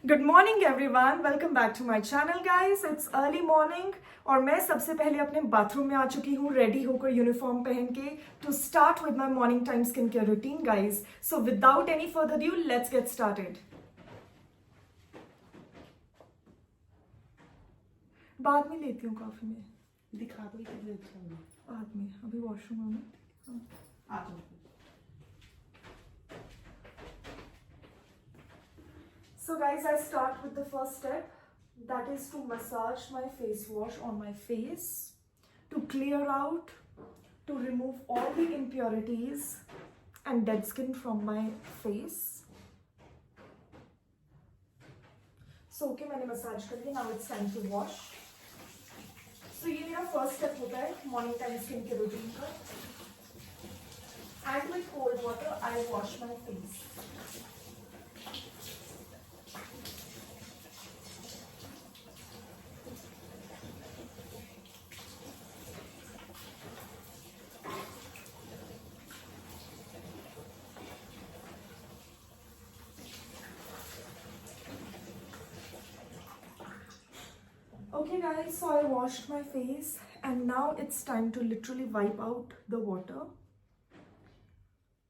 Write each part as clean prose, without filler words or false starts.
Good morning everyone, welcome back to my channel guys. It's early morning और मैं सबसे पहले अपने बाथरूम में आ चुकी हूँ रेडी होकर यूनिफॉर्म पहन के to start with my morning time skin care routine guys. So without any further due let's get started. बाद में लेती हूँ कॉफी में, दिखा दो कितने अच्छा होगा। बाद में, अभी वॉशरूम में। आ जाओ। So guys, I start with the first step, that is to massage my face wash on my face to clear out, to remove all the impurities and dead skin from my face. So okay, मैंने massage कर लिया, now it's time to wash. So ये मेरा first step होता है morning time skin care routine का. And with cold water, I wash my face. Okay guys, so I washed my face and now it's time to literally wipe out the water,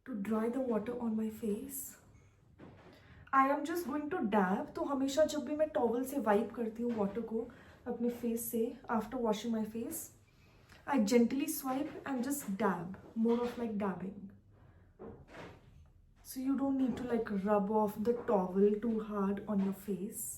to dry the water on my face. I am just going to dab. तो हमेशा जब भी मैं towel से wipe करती हूँ water को अपने फेस से after washing my face, I gently swipe and just dab, more of like dabbing. So you don't need to like rub off the towel too hard on your face.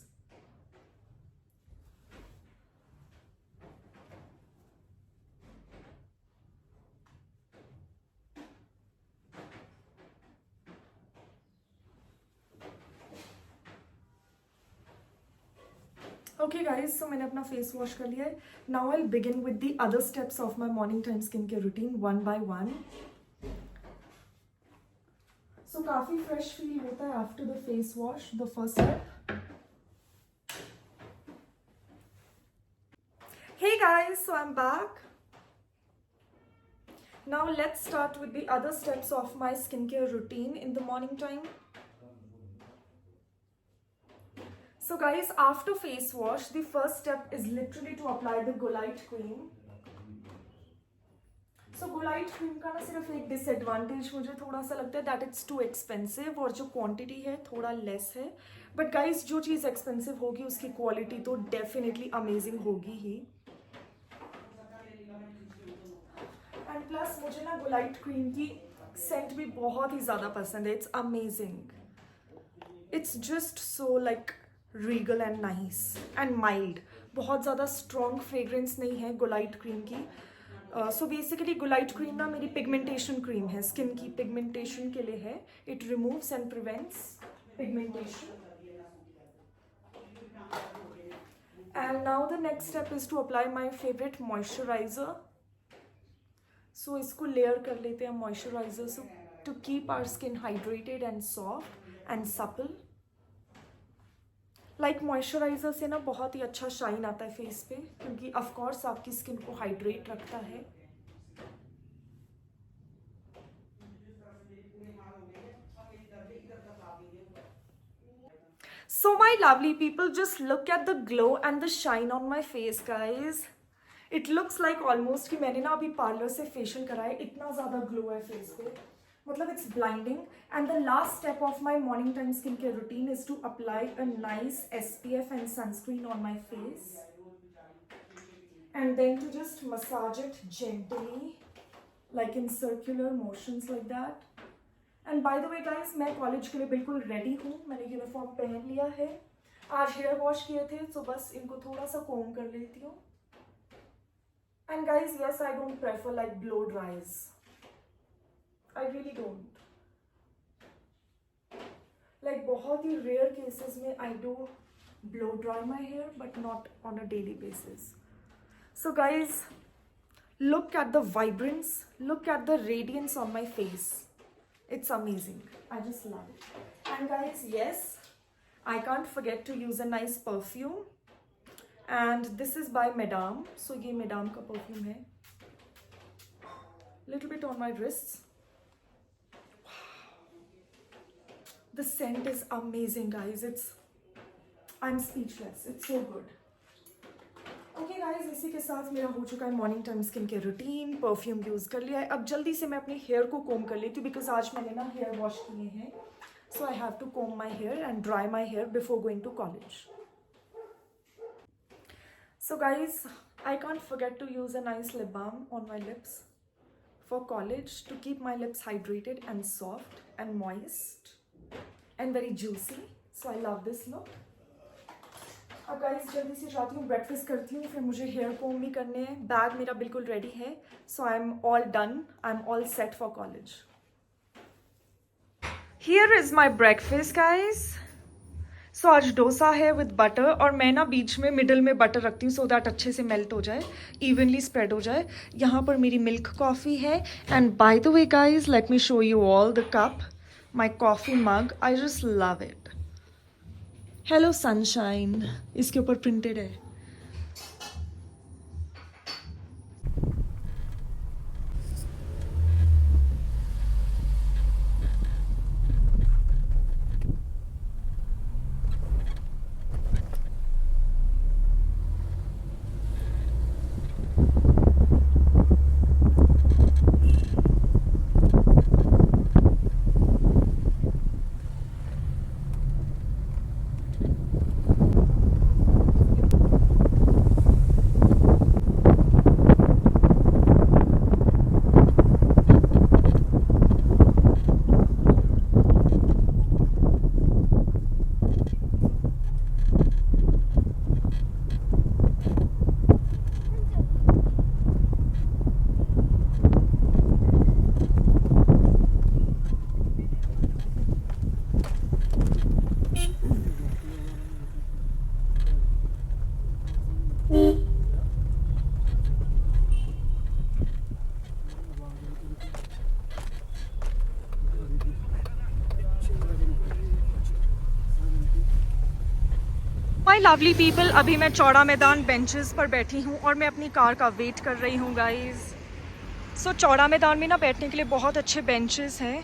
Okay guys, so मैंने अपना face wash कर लिया है. Now I'll begin with the other steps of my morning time skincare routine one by one. So काफी fresh feel होता है after the face wash, the first step. Hey guys, so I'm back. Now let's start with the other steps of my skincare routine in the morning time. So guys, after face wash, the first step is literally to apply the Golite cream. So Golite cream का ना सिर्फ एक disadvantage मुझे थोड़ा सा लगता है that it's too expensive और जो quantity है थोड़ा less है. But guys, जो चीज़ expensive होगी उसकी quality तो definitely amazing होगी ही. And plus मुझे ना Golite cream की scent भी बहुत ही ज़्यादा पसंद है. It's amazing. It's just so like regal and nice and mild. बहुत ज़्यादा strong fragrance नहीं है Golite cream की. So basically Golite cream ना मेरी pigmentation cream है, skin की pigmentation के लिए है. It removes and prevents pigmentation. And now the next step is to apply my favorite moisturizer. So इसको layer कर लेते हैं moisturizer so to keep our skin hydrated and soft and supple. Like moisturiser से ना बहुत ही अच्छा shine आता है फेस पे क्योंकि ऑफ कोर्स आपकी स्किन को हाइड्रेट रखता है. So my lovely people, just look at the glow and the shine on my face guys. It looks like almost कि मैंने ना अभी पार्लर से फेशियल कराया, इतना ज़्यादा ग्लो है फेस पे, मतलब it's blinding. And the last step of my morning time skincare routine is to apply a nice SPF and sunscreen on my face and then to just massage it gently like in circular motions like that. And by the way guys, मैं college के लिए बिल्कुल ready हूँ, मैंने uniform पहन लिया है. आज हेयर वॉश किए थे तो बस इनको थोड़ा सा कोम कर लेती हूँ. And guys, yes, I don't prefer like blow dries. I really don't. Like बहुत ही rare cases में I do blow dry my hair, but not on a daily basis. So guys, look at the vibrance, look at the radiance on my face. It's amazing. I just love it. And guys, yes, I can't forget to use a nice perfume. And this is by Madame. So ये Madame का perfume है. Little bit on my wrists. The scent is amazing guys. It's I am speechless, it's so good. Okay guys, इसी के साथ मेरा हो चुका है morning time skin care routine. Perfume use कर लिया है। अब जल्दी से मैं अपने हेयर को कोम कर लेती हूँ बिकॉज आज मैंने ना हेयर वॉश किए हैं। So I have to comb my hair and dry my hair before going to college. So guys, I can't forget to use a nice lip balm on my lips for college to keep my lips hydrated and soft and moist and very juicy. So I love this look. अब guys जल्दी से जाती हूँ, breakfast करती हूँ, फिर मुझे hair कोम भी करने हैं। बैग मेरा बिल्कुल रेडी है। So I am all done, I am all set for college. Here is my breakfast guys. So आज डोसा है विद बटर, और मैं ना बीच में मिडल में बटर रखती हूँ सो दैट अच्छे से मेल्ट हो जाए, इवनली स्प्रेड हो जाए। यहाँ पर मेरी मिल्क कॉफ़ी है। And by the way guys, let me show you all the cup, my coffee mug, I just love it. Hello sunshine इसके ऊपर प्रिंटेड है। माई लवली पीपल, अभी मैं चौड़ा मैदान बेंचेस पर बैठी हूँ और मैं अपनी कार का वेट कर रही हूँ गाइज। सो चौड़ा मैदान में ना बैठने के लिए बहुत अच्छे बेंचेस हैं,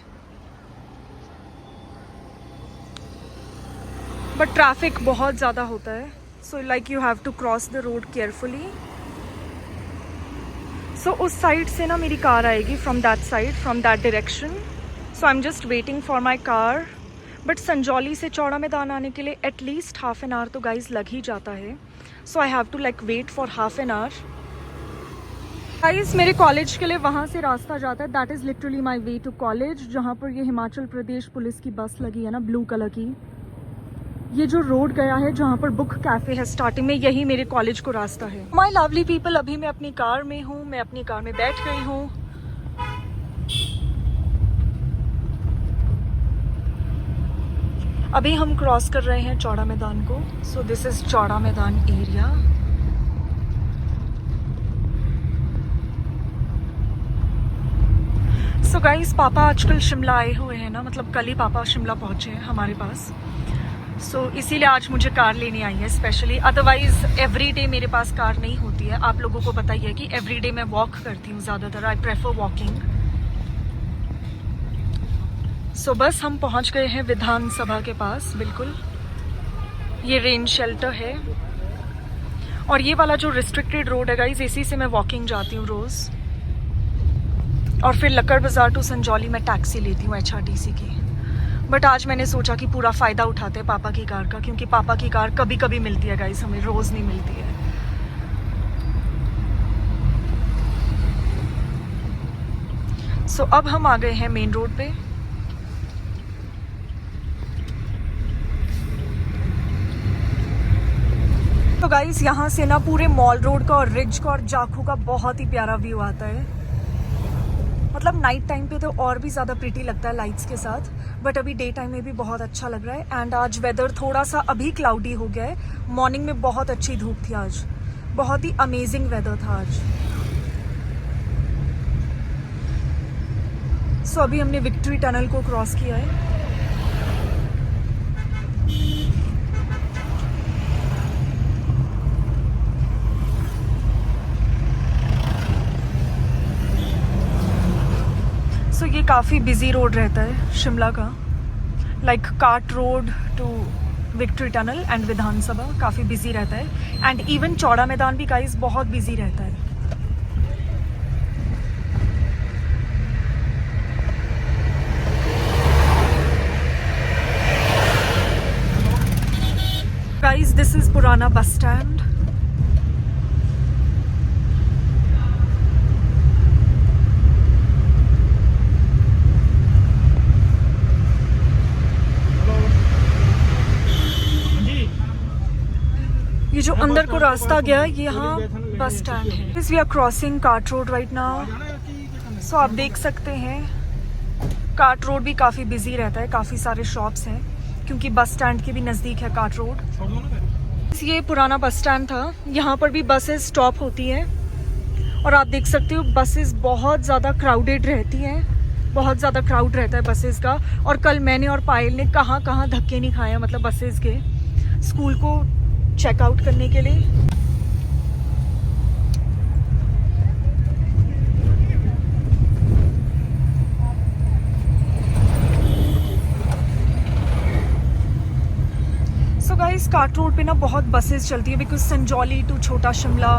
बट ट्रैफिक बहुत ज़्यादा होता है। So like you have to cross the road carefully. So उस साइड से ना मेरी कार आएगी, from that side, from that direction. So I am just waiting for my car. But Sanjauli से चौड़ा मैदान आने के लिए एटलीस्ट हाफ एन आवर तो गाइज लग ही जाता है। So I have to like wait for half an hour. Guys मेरे कॉलेज के लिए वहाँ से रास्ता जाता है, that is literally my way to college, जहाँ पर ये हिमाचल प्रदेश पुलिस की बस लगी है ना, ब्लू कलर की। ये जो रोड गया है जहाँ पर बुक कैफ़े है स्टार्टिंग में, यही मेरे कॉलेज को रास्ता है। माई लवली पीपल, अभी मैं अपनी कार में हूँ, मैं अपनी कार में बैठ गई हूँ। अभी हम क्रॉस कर रहे हैं चौड़ा मैदान को। So this is Chaura Maidan area. So guys, पापा आजकल शिमला आए हुए हैं ना, मतलब कल ही पापा शिमला पहुंचे हैं हमारे पास। सो इसीलिए आज मुझे कार लेने आई है स्पेशली, अदरवाइज एवरी डे मेरे पास कार नहीं होती है। आप लोगों को पता ही है कि एवरी डे मैं वॉक करती हूँ ज़्यादातर, आई प्रेफर वॉकिंग। सो बस हम पहुंच गए हैं विधानसभा के पास, बिल्कुल। ये रेन शेल्टर है, और ये वाला जो रिस्ट्रिक्टेड रोड है गाइज, इसी से मैं वॉकिंग जाती हूँ रोज़। और फिर लक्कड़ बाज़ार टू संजौली में टैक्सी लेती हूँ HRTC की। बट आज मैंने सोचा कि पूरा फ़ायदा उठाते हैं पापा की कार का, क्योंकि पापा की कार कभी कभी मिलती है गाइज, हमें रोज़ नहीं मिलती है। सो अब हम आ गए हैं मेन रोड पे। तो गाइस यहाँ से ना पूरे मॉल रोड का और रिज का और जाखू का बहुत ही प्यारा व्यू आता है। मतलब नाइट टाइम पे तो और भी ज़्यादा प्रिटी लगता है लाइट्स के साथ, बट अभी डे टाइम में भी बहुत अच्छा लग रहा है। एंड आज वेदर थोड़ा सा अभी क्लाउडी हो गया है, मॉर्निंग में बहुत अच्छी धूप थी आज, बहुत ही अमेजिंग वेदर था आज। सो अभी हमने विक्ट्री टनल को क्रॉस किया है। सो ये काफ़ी बिजी रोड रहता है शिमला का, like Cart Road to Victory Tunnel and Vidhan Sabha काफ़ी बिजी रहता है, एंड इवन चौड़ा मैदान भी गाइस बहुत बिजी रहता है। गाइस दिस इज पुराना बस स्टैंड। ये जो अंदर को रास्ता गया ये यहाँ बस स्टैंड है। We are crossing Cart Road right now. So आप देख सकते हैं कार्ट रोड भी काफ़ी बिजी रहता है, काफ़ी सारे शॉप्स हैं क्योंकि बस स्टैंड के भी नज़दीक है कार्ट रोड। ये पुराना बस स्टैंड था, यहाँ पर भी बसेस स्टॉप होती है और आप देख सकते हो बसेस बहुत ज़्यादा क्राउडेड रहती हैं, बहुत ज़्यादा क्राउड रहता है बसेस का। और कल मैंने और पायल ने कहाँ कहाँ धक्के नहीं खाए, मतलब बसेस के स्कूल को चेकआउट करने के लिए। सो गाइस कार्ट रोड पे ना बहुत बसेस चलती है बिकॉज संजौली टू छोटा शिमला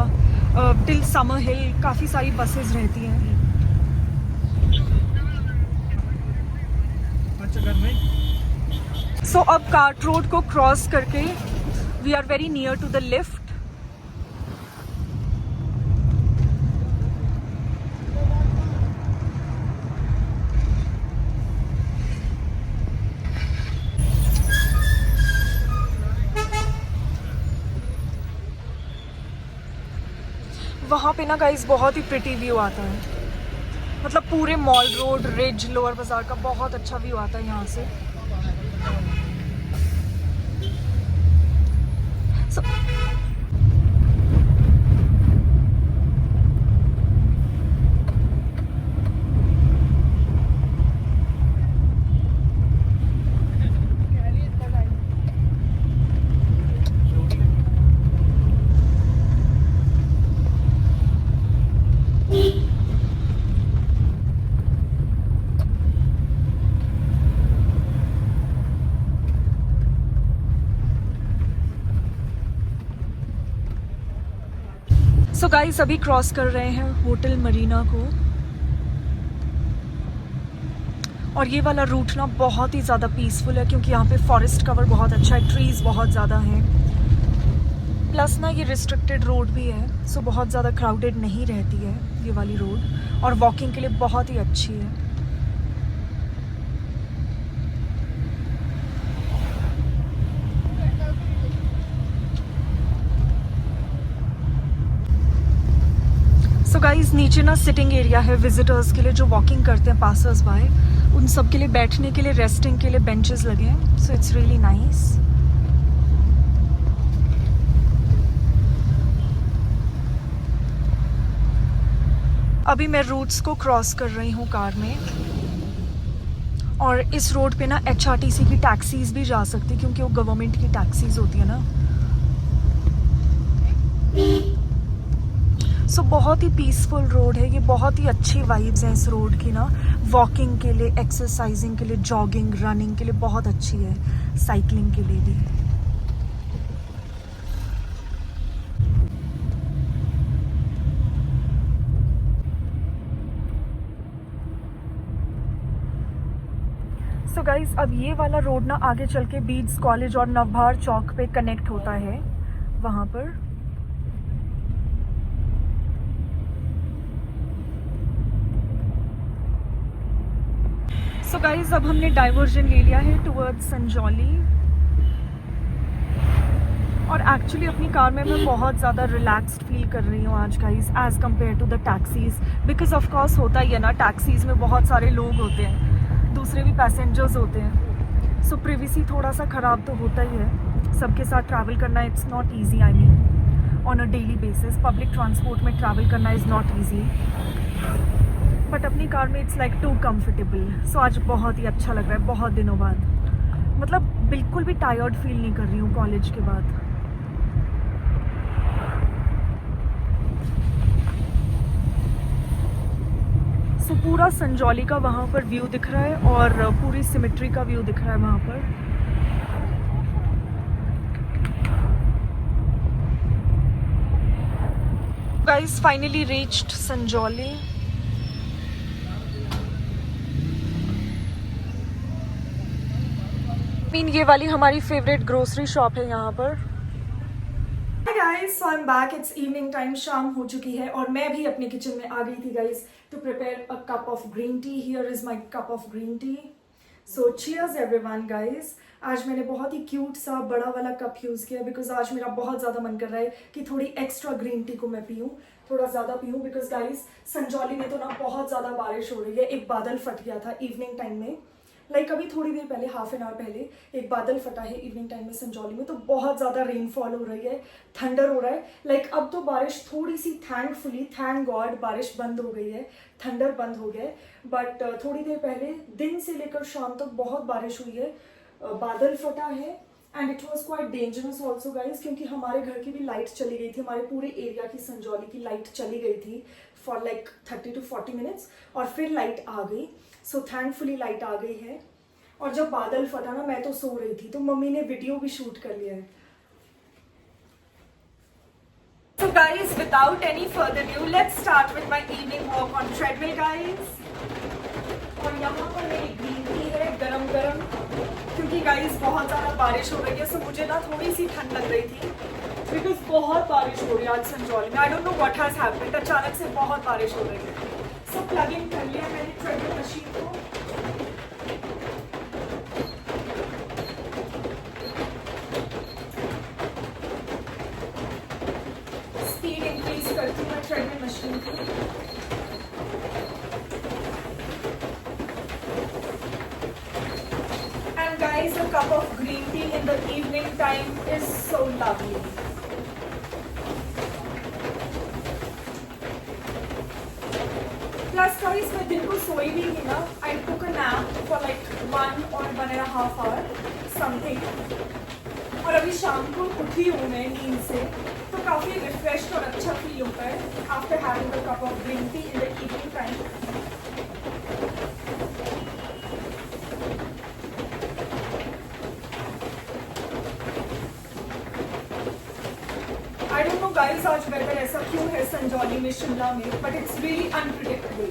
टिल समर हिल काफ़ी सारी बसेस रहती हैं। सो अब कार्ट रोड को क्रॉस करके we are very near to the lift। वहाँ पे ना गाइस बहुत ही प्रिटी व्यू आता है, मतलब पूरे मॉल रोड, रिज, लोअर बाजार का बहुत अच्छा व्यू आता है यहाँ से। सो गाइस अभी क्रॉस कर रहे हैं होटल मरीना को, और ये वाला रूट ना बहुत ही ज़्यादा पीसफुल है क्योंकि यहाँ पे फॉरेस्ट कवर बहुत अच्छा है, ट्रीज़ बहुत ज़्यादा हैं, प्लस ना ये रिस्ट्रिक्टेड रोड भी है, सो बहुत ज़्यादा क्राउडेड नहीं रहती है ये वाली रोड, और वॉकिंग के लिए बहुत ही अच्छी है। सो गाइस नीचे ना सिटिंग एरिया है विजिटर्स के लिए, जो वॉकिंग करते हैं पासर्स बाय, उन सब के लिए बैठने के लिए, रेस्टिंग के लिए बेंचेस लगे हैं। सो इट्स रियली नाइस। अभी मैं रूट्स को क्रॉस कर रही हूँ कार में, और इस रोड पे ना HRTC की टैक्सीज भी जा सकती क्योंकि वो गवर्नमेंट की टैक्सीज होती है ना। सो बहुत ही पीसफुल रोड है ये, बहुत ही अच्छी वाइब्स हैं इस रोड की ना, वॉकिंग के लिए, एक्सरसाइजिंग के लिए, जॉगिंग, रनिंग के लिए बहुत अच्छी है, साइकिलिंग के लिए भी। सो गाइस अब ये वाला रोड ना आगे चल के बीड्स कॉलेज और नवभार चौक पे कनेक्ट होता है वहाँ पर। सो गाइस अब हमने डाइवर्जन ले लिया है टुवर्ड्स संजौली, और एक्चुअली अपनी कार में मैं बहुत ज़्यादा रिलैक्स्ड फील कर रही हूँ आज guys as compare to the taxis, because of course होता ही है ना, टैक्सीज़ में बहुत सारे लोग होते हैं, दूसरे भी पैसेंजर्स होते हैं, सो प्रिवेसी थोड़ा सा ख़राब तो होता ही है। सबके साथ ट्रैवल करना it's not easy, I mean on a daily basis public transport में ट्रैवल करना इज़ नॉट ईजी, बट अपनी कार में इट्स लाइक टू कंफर्टेबल। सो आज बहुत ही अच्छा लग रहा है, बहुत दिनों बाद, मतलब बिल्कुल भी टायर्ड फील नहीं कर रही हूँ कॉलेज के बाद। सो पूरा संजौली का वहाँ पर व्यू दिख रहा है और पूरी सिमेट्री का व्यू दिख रहा है वहाँ पर। guys, finally reached Sanjoli. ये वाली हमारी फेवरेट ग्रोसरी शॉप है यहाँ पर. Hi guys, so I'm back. It's evening time. शाम हो चुकी है और मैं भी अपने किचन में आ गई थी guys to prepare a cup of green tea. Here is my cup of green tea. So cheers everyone guys. आज मैंने बहुत ही क्यूट सा बड़ा वाला कप यूज़ किया बिकॉज आज मेरा बहुत ज़्यादा मन कर रहा है कि थोड़ी एक्स्ट्रा ग्रीन टी को मैं पीऊँ, थोड़ा ज़्यादा पीऊँ बिकॉज गाइस संजौली में तो ना बहुत ज़्यादा बारिश हो रही है. एक बादल फट गया था इवनिंग टाइम में, अभी थोड़ी देर पहले, हाफ एन आवर पहले एक बादल फटा है इवनिंग टाइम में संजौली में. तो बहुत ज़्यादा रेनफॉल हो रही है, थंडर हो रहा है. अब तो बारिश थोड़ी सी थैंकफुली, थैंक गॉड, बारिश बंद हो गई है, थंडर बंद हो गया है. बट थोड़ी देर पहले दिन से लेकर शाम तक बहुत बारिश हुई है, बादल फटा है. And it was quite dangerous also guys क्योंकि हमारे घर की भी लाइट चली गई थी, हमारे पूरे एरिया की संजौली की लाइट चली गई थी फॉर 30 to 40 minutes और फिर लाइट आ गई. सो थैंकफुली लाइट आ गई है. और जब बादल फटा ना, मैं तो सो रही थी तो मम्मी ने वीडियो भी शूट कर लिया है. So guys, without any further ado, let's start with my evening walk on treadmill guys. और यहाँ पर मेरी ग्रीन टी है गरम गरम क्योंकि गाइस बहुत ज़्यादा बारिश हो रही है. सो मुझे ना थोड़ी सी ठंड लग रही थी बिकॉज बहुत बारिश हो रही है आज संजौली में. I don't know what has happened, अचानक से बहुत बारिश हो रही है. सो प्लग इन कर लिया मैंने ट्रेडमिल मशीन को. स्पीड इंक्रीज करती हूँ मैं ट्रेडमिल मशीन की. Guys, a cup of green tea in the evening time is so lovely. Plus guys, मैं दिन को सोई भी नहीं ना. I took a nap for 1.5 hour something. और अभी शाम को उठी हूँ मैं नींद से तो काफ़ी रिफ्रेश और अच्छा फील होता है after having a cup of green tea in the evening time. I don't know guys आज वेदर ऐसा क्यों है संजौली में, शिमला में, but it's really unpredictable.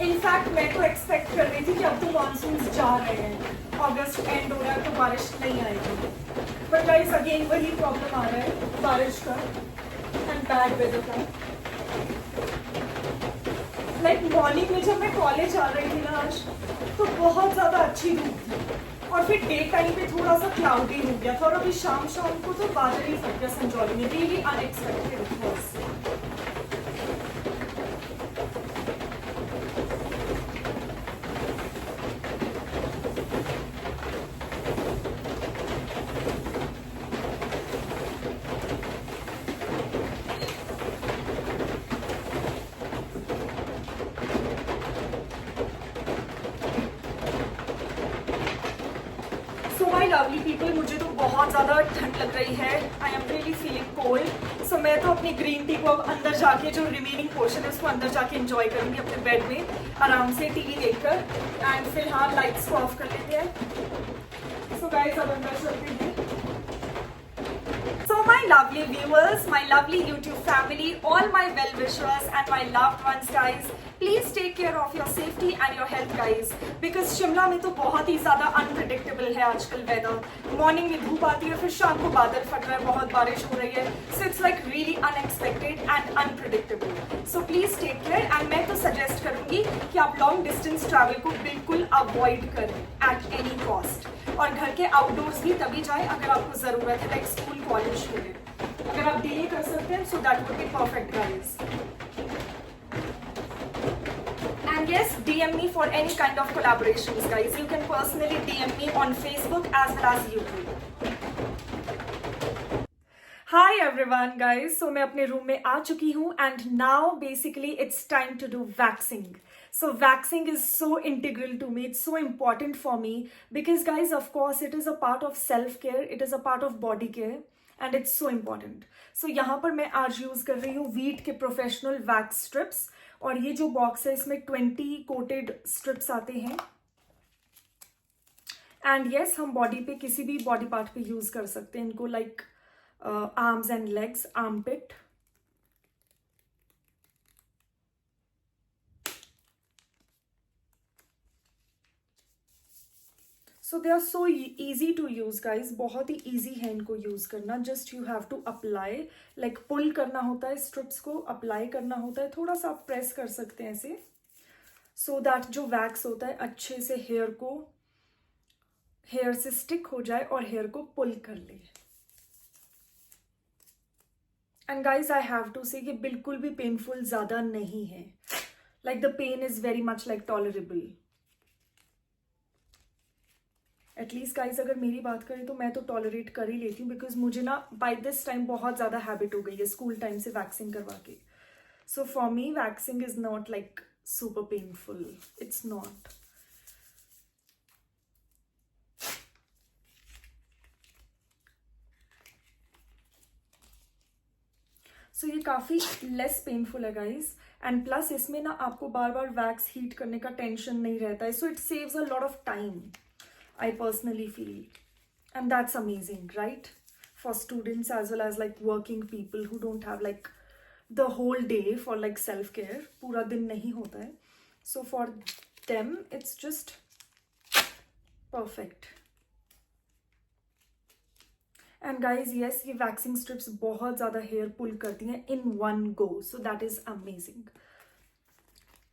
In fact मैं तो एक्सपेक्ट कर रही थी कि अब तो मानसून जा रहे हैं, अगस्त एंड हो रहा है तो बारिश नहीं आएगी. बट गाइस अगेन वही प्रॉब्लम आ रहा है बारिश का एंड बैड वेदर का. मॉर्निंग में जब मैं कॉलेज आ रही थी ना आज तो बहुत ज़्यादा अच्छी धूप थी और फिर डे टाइम पे थोड़ा सा क्लाउडी हो गया था और अभी शाम को तो बादल ही फट गया संजौली में. Really unexpected. लवली पीपल, मुझे तो बहुत ज़्यादा ठंड लग रही है. I am really feeling cold. So मैं तो अपनी ग्रीन टी को अब अंदर जाके, जो रिमेनिंग पोर्शन है उसको अंदर जाके एंजॉय करूँगी अपने बेड में आराम से टीवी देखकर. एंड फिलहाल लाइट्स को ऑफ कर लेते हैं. सो गाइस अब अंदर चलते हैं. So my lovely viewers, my lovely YouTube family, all my well-wishers and my loved ones guys, please take care of your safety and your health guys because Shimla में तो बहुत ही ज़्यादा अनप्रिडिक्टेबल है आजकल वेदर. मॉर्निंग में धूप आती है, फिर शाम को बादल फट रहा है, बहुत बारिश हो रही है. So it's really unexpected and unpredictable. So please take care. And मैं तो सजेस्ट करूँगी कि आप लॉन्ग डिस्टेंस ट्रैवल को बिल्कुल अवॉइड करें एट एनी कॉस्ट. और घर के आउटडोर्स भी तभी जाएं अगर आपको ज़रूरत है, स्कूल कॉलेज में. अगर आप डिले कर सकते हैं so that would be perfect guys. And yes, DM me for any kind of collaborations guys. You can personally DM me on Facebook as well as YouTube. Hi everyone guys. So मैं अपने room में आ चुकी हूँ and now basically it's time to do waxing. So waxing is so integral to me. It's so important for me because guys, of course, it is a part of self-care. It is a part of body care and it's so important. So यहाँ पर मैं आज use कर रही हूँ wheat के professional wax strips और ये जो बॉक्स है इसमें 20 कोटेड स्ट्रिप्स आते हैं. एंड यस, हम बॉडी पे किसी भी बॉडी पार्ट पे यूज़ कर सकते हैं इनको, like arms and legs, armpit, so they are so easy to use guys, बहुत ही ईजी है इनको यूज़ करना. Just you have to apply, like pull करना होता है स्ट्रिप्स को, अप्लाई करना होता है, थोड़ा सा आप प्रेस कर सकते हैं ऐसे, सो दैट जो वैक्स होता है अच्छे से हेयर से स्टिक हो जाए और हेयर को पुल कर ले. And guys I have to say, ये बिल्कुल भी पेनफुल ज़्यादा नहीं है. Like the pain is very much like tolerable. At least guys अगर मेरी बात करें तो मैं तो टॉलरेट कर ही लेती हूँ, बिकॉज मुझे ना बाय दिस टाइम बहुत ज़्यादा हैबिट हो गई है स्कूल टाइम से वैक्सिंग करवा के. So for me waxing is not like super painful. It's not. So ये काफ़ी लेस पेनफुल है गाइज. एंड प्लस इसमें ना आपको बार बार वैक्स हीट करने का टेंशन नहीं रहता है. So it saves a lot of time, I personally feel. And that's amazing, right? For students as well as like working people who don't have like the whole day for like self care. पूरा दिन नहीं होता है. So for them, it's just perfect. And guys, yes, ये waxing strips बहुत ज़्यादा hair pull करती हैं in one go. So that is amazing.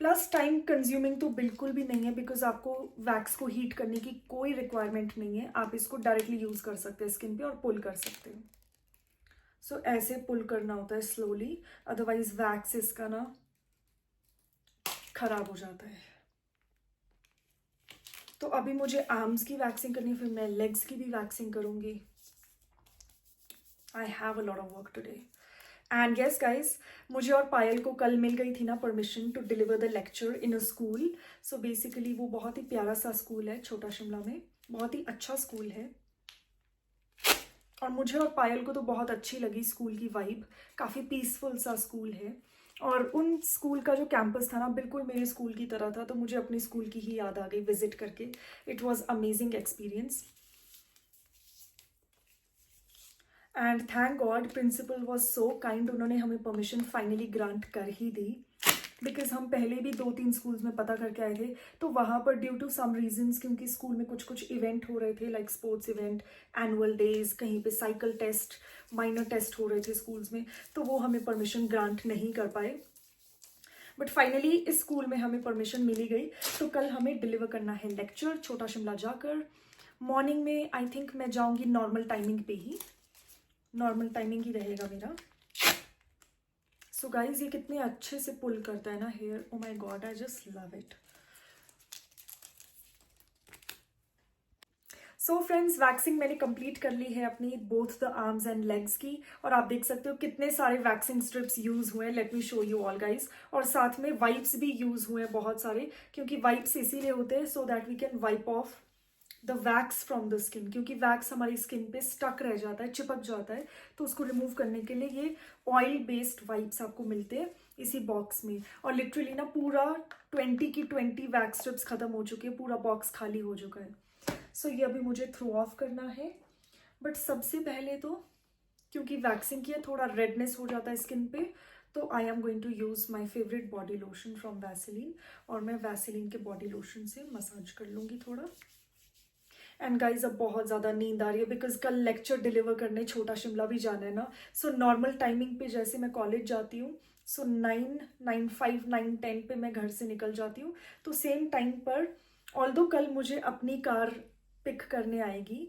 Plus time consuming तो बिल्कुल भी नहीं है, बिकॉज आपको वैक्स को हीट करने की कोई रिक्वायरमेंट नहीं है. आप इसको डायरेक्टली यूज़ कर सकते हैं स्किन पे और पुल कर सकते हैं. सो ऐसे पुल करना होता है स्लोली, अदरवाइज वैक्स इसका ना खराब हो जाता है. तो अभी मुझे आर्म्स की वैक्सिंग करनी है, फिर मैं लेग्स की भी वैक्सिंग करूंगी. I have a lot of work today. And yes guys, मुझे और पायल को कल मिल गई थी ना permission to deliver the lecture in a school. So basically वो बहुत ही प्यारा सा स्कूल है छोटा शिमला में, बहुत ही अच्छा स्कूल है. और मुझे और पायल को तो बहुत अच्छी लगी स्कूल की वाइब. काफ़ी पीसफुल सा स्कूल है. और उन स्कूल का जो कैंपस था ना बिल्कुल मेरे स्कूल की तरह था, तो मुझे अपनी स्कूल की ही याद आ गई विजिट करके. It was amazing experience. And thank god principal was so kind. उन्होंने हमें परमिशन फाइनली ग्रांट कर ही दी, बिकॉज हम पहले भी 2-3 स्कूल्स में पता करके आए थे. तो वहाँ पर ड्यू टू सम रीजंस, क्योंकि स्कूल में कुछ इवेंट हो रहे थे like sports event, annual days, कहीं पे साइकिल टेस्ट, माइनर टेस्ट हो रहे थे स्कूल्स में, तो वो हमें परमिशन ग्रांट नहीं कर पाए. बट फाइनली इस स्कूल में हमें परमिशन मिली गई. तो कल हमें डिलीवर करना है लेक्चर छोटा शिमला जाकर. मॉर्निंग में आई थिंक मैं जाऊँगी नॉर्मल टाइमिंग पे ही, नॉर्मल टाइमिंग ही रहेगा मेरा. सो गाइज ये कितने अच्छे से पुल करता है ना hair. Oh my god, I just love it. So friends, waxing मैंने कंप्लीट कर ली है अपनी both the arms and legs की. और आप देख सकते हो कितने सारे वैक्सिंग स्ट्रिप्स यूज हुए हैं. Let me show you all guys. और साथ में वाइप्स भी यूज हुए हैं बहुत सारे, क्योंकि वाइप्स इसीलिए होते हैं so that we can wipe off the wax from the skin. क्योंकि वैक्स हमारी स्किन पे स्टक रह जाता है, चिपक जाता है, तो उसको रिमूव करने के लिए ये ऑयल बेस्ड वाइप्स आपको मिलते हैं इसी बॉक्स में. और लिटरली ना पूरा 20 की 20 वैक्स स्ट्रिप्स खत्म हो चुकी है, पूरा बॉक्स खाली हो चुका है. सो ये अभी मुझे थ्रो ऑफ करना है. बट सबसे पहले तो क्योंकि वैक्सिंग की है थोड़ा रेडनेस हो जाता है स्किन पे, तो I am going to use my favourite body lotion from Vaseline. और मैं वैसेलिन के बॉडी लोशन से मसाज कर लूँगी थोड़ा. एंड गाइज अब बहुत ज़्यादा नींद आ रही है, बिकॉज कल लेक्चर डिलीवर करने छोटा शिमला भी जाना है ना. सो नॉर्मल टाइमिंग पे जैसे मैं कॉलेज जाती हूँ, सो 9:05 9:10 पे मैं घर से निकल जाती हूँ. तो सेम टाइम पर, ऑल्दो कल मुझे अपनी कार पिक करने आएगी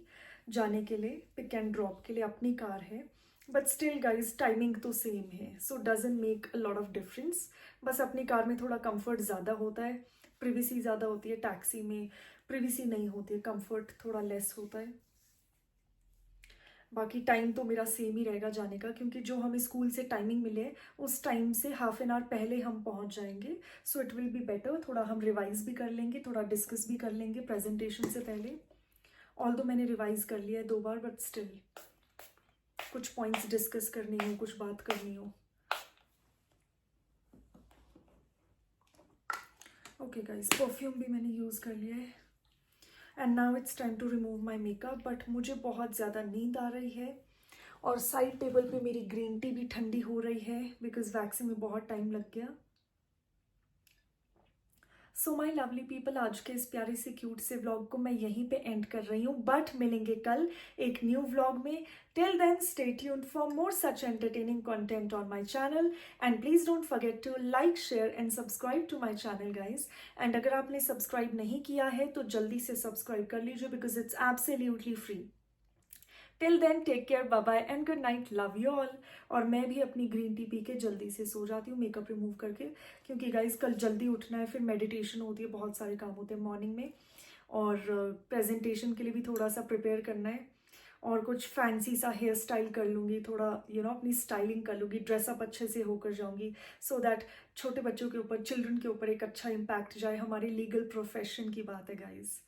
जाने के लिए, पिक एंड ड्रॉप के लिए अपनी कार है. बट स्टिल गाइज टाइमिंग तो सेम है, सो doesn't make a lot of difference. बस अपनी कार में थोड़ा कंफर्ट ज़्यादा होता है, प्रिवेसी ज़्यादा होती है. टैक्सी में प्रिवेसी नहीं होती है, कंफर्ट थोड़ा लेस होता है. बाकी टाइम तो मेरा सेम ही रहेगा जाने का, क्योंकि जो हमें स्कूल से टाइमिंग मिले उस टाइम से हाफ एन आवर पहले हम पहुंच जाएंगे. So it will be better. थोड़ा हम रिवाइज भी कर लेंगे, थोड़ा डिस्कस भी कर लेंगे प्रेजेंटेशन से पहले. ऑल्दो मैंने रिवाइज कर लिया है 2 बार, बट स्टिल कुछ पॉइंट्स डिस्कस करनी हो, कुछ बात करनी हो. ओके गाइज, परफ्यूम भी मैंने यूज़ कर लिया है. And now it's time to remove my makeup. But मुझे बहुत ज़्यादा नींद आ रही है और साइड टेबल पे मेरी ग्रीन टी भी ठंडी हो रही है, बिकॉज वैक्सिंग में बहुत टाइम लग गया. सो माई लवली पीपल, आज के इस प्यारे से क्यूट से व्लॉग को मैं यहीं पे एंड कर रही हूँ, बट मिलेंगे कल एक न्यू व्लॉग में. Till then stay tuned for more such entertaining content on my channel and please don't forget to like, share and subscribe to my channel guys. And अगर आपने सब्सक्राइब नहीं किया है तो जल्दी से सब्सक्राइब कर लीजिए because it's absolutely free. Till then take care, bye bye and good night, love you all. और मैं भी अपनी ग्रीन टी पी के जल्दी से सो जाती हूँ मेकअप रिमूव करके, क्योंकि गाइज कल जल्दी उठना है, फिर मेडिटेशन होती है, बहुत सारे काम होते हैं मॉर्निंग में, और प्रेजेंटेशन के लिए भी थोड़ा सा प्रिपेयर करना है, और कुछ फैंसी सा हेयर स्टाइल कर लूँगी, थोड़ा अपनी स्टाइलिंग कर लूँगी, ड्रेसअप अच्छे से होकर जाऊँगी, सो दैट छोटे बच्चों के ऊपर, चिल्ड्रन के ऊपर एक अच्छा इम्पैक्ट जाए. हमारे लीगल प्रोफेशन की बात है गाइज.